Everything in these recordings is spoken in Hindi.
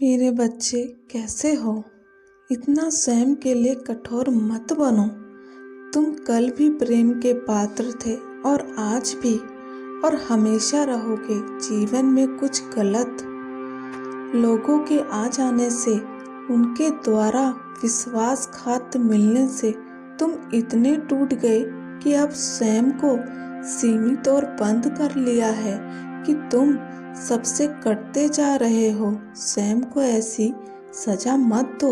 मेरे बच्चे कैसे हो? इतना स्वयं के लिए कठोर मत बनो। तुम कल भी प्रेम के पात्र थे और आज भी और हमेशा रहोगे। जीवन में कुछ गलत लोगों के आ जाने से, उनके द्वारा विश्वासघात मिलने से तुम इतने टूट गए कि अब स्वयं को सीमित और बंद कर लिया है कि तुम सबसे कटते जा रहे हो। स्वयं को ऐसी सजा मत दो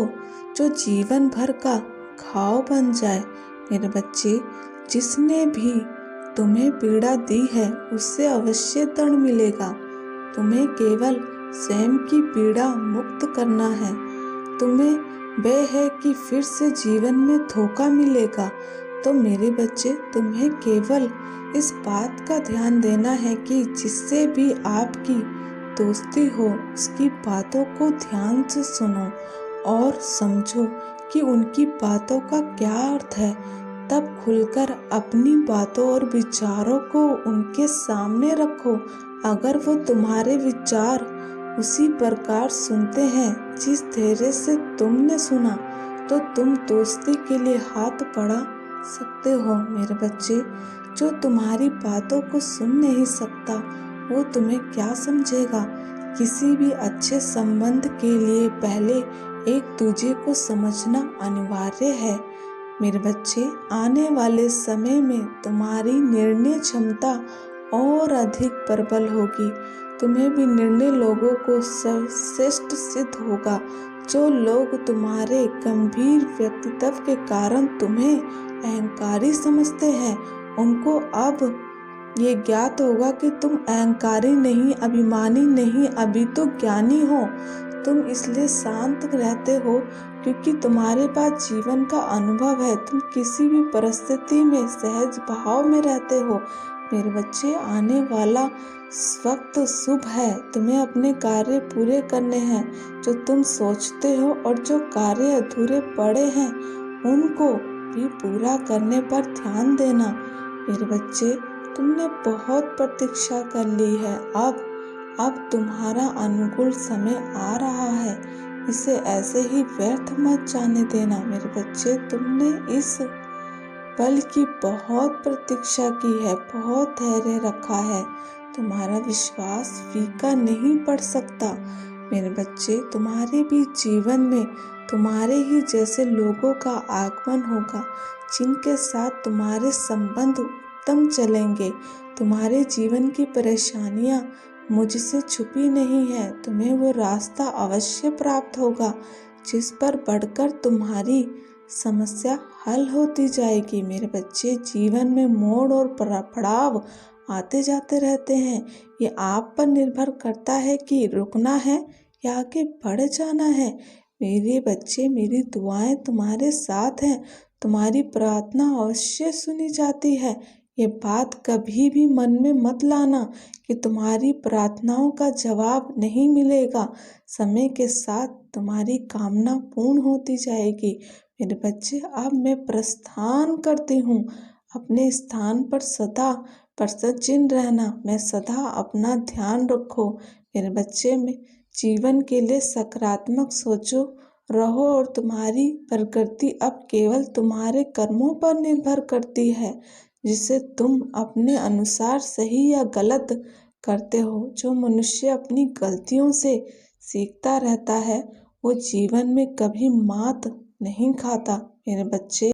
जो जीवन भर का घाव बन जाए। मेरे बच्चे, जिसने भी तुम्हें पीड़ा दी है उससे अवश्य दंड मिलेगा। तुम्हें केवल स्वयं की पीड़ा मुक्त करना है। तुम्हें भय है कि फिर से जीवन में धोखा मिलेगा। तो मेरे बच्चे, तुम्हें केवल इस बात का ध्यान देना है कि जिससे भी आपकी दोस्ती हो उसकी बातों को ध्यान से सुनो और समझो कि उनकी बातों का क्या अर्थ है। तब खुलकर अपनी बातों और विचारों को उनके सामने रखो। अगर वो तुम्हारे विचार उसी प्रकार सुनते हैं जिस धैर्य से तुमने सुना, तो तुम दोस्ती के लिए हाथ बढ़ा सकते हो। मेरे बच्चे, जो तुम्हारी बातों को सुन नहीं सकता वो तुम्हें क्या समझेगा। किसी भी अच्छे संबंध के लिए पहले एक दूसरे को समझना अनिवार्य है। मेरे बच्चे, आने वाले समय में तुम्हारी निर्णय क्षमता और अधिक प्रबल होगी। तुम्हें भी निर्णय लोगों को सर्वश्रेष्ठ सिद्ध होगा। जो लोग तुम्हारे गंभीर व्यक्तित्व के कारण तुम्हें अहंकारी समझते हैं, उनको अब ये ज्ञात होगा कि तुम अहंकारी नहीं, अभिमानी नहीं, अभी तो ज्ञानी हो। तुम इसलिए शांत रहते हो क्योंकि तुम्हारे पास जीवन का अनुभव है। तुम किसी भी परिस्थिति में सहज भाव में रहते हो। मेरे बच्चे, आने वाला वक्त शुभ है। तुम्हें अपने कार्य पूरे करने हैं जो तुम सोचते हो, और जो कार्य अधूरे पड़े हैं उनको भी पूरा करने पर ध्यान देना। मेरे बच्चे, तुमने बहुत प्रतीक्षा कर ली है। अब तुम्हारा अनुकूल समय आ रहा है। इसे ऐसे ही व्यर्थ मत जाने देना। मेरे बच्चे, तुमने इस पल की बहुत प्रतीक्षा की है, बहुत धैर्य रखा है। तुम्हारा विश्वास फीका नहीं पड़ सकता। मेरे बच्चे, तुम्हारे भी जीवन में तुम्हारे ही जैसे लोगों का आगमन होगा जिनके साथ तुम्हारे संबंध उत्तम चलेंगे। तुम्हारे जीवन की परेशानियां मुझसे छुपी नहीं है। तुम्हें वो रास्ता अवश्य प्राप्त होगा जिस पर बढ़कर तुम्हारी समस्या हल होती जाएगी। मेरे बच्चे, जीवन में मोड़ और पड़ाव आते जाते रहते हैं। ये आप पर निर्भर करता है कि रुकना है या आगे बढ़ जाना है। मेरे बच्चे, मेरी दुआएं तुम्हारे साथ हैं। तुम्हारी प्रार्थना अवश्य सुनी जाती है। ये बात कभी भी मन में मत लाना कि तुम्हारी प्रार्थनाओं का जवाब नहीं मिलेगा। समय के साथ तुम्हारी कामना पूर्ण होती जाएगी। मेरे बच्चे, अब मैं प्रस्थान करती हूँ। अपने स्थान पर सदा प्रसन्न रहना। मैं सदा अपना ध्यान रखो। मेरे बच्चे, में जीवन के लिए सकारात्मक सोचो रहो, और तुम्हारी प्रगति अब केवल तुम्हारे कर्मों पर निर्भर करती है जिसे तुम अपने अनुसार सही या गलत करते हो। जो मनुष्य अपनी गलतियों से सीखता रहता है वो जीवन में कभी मात नहीं खाता। मेरे बच्चे,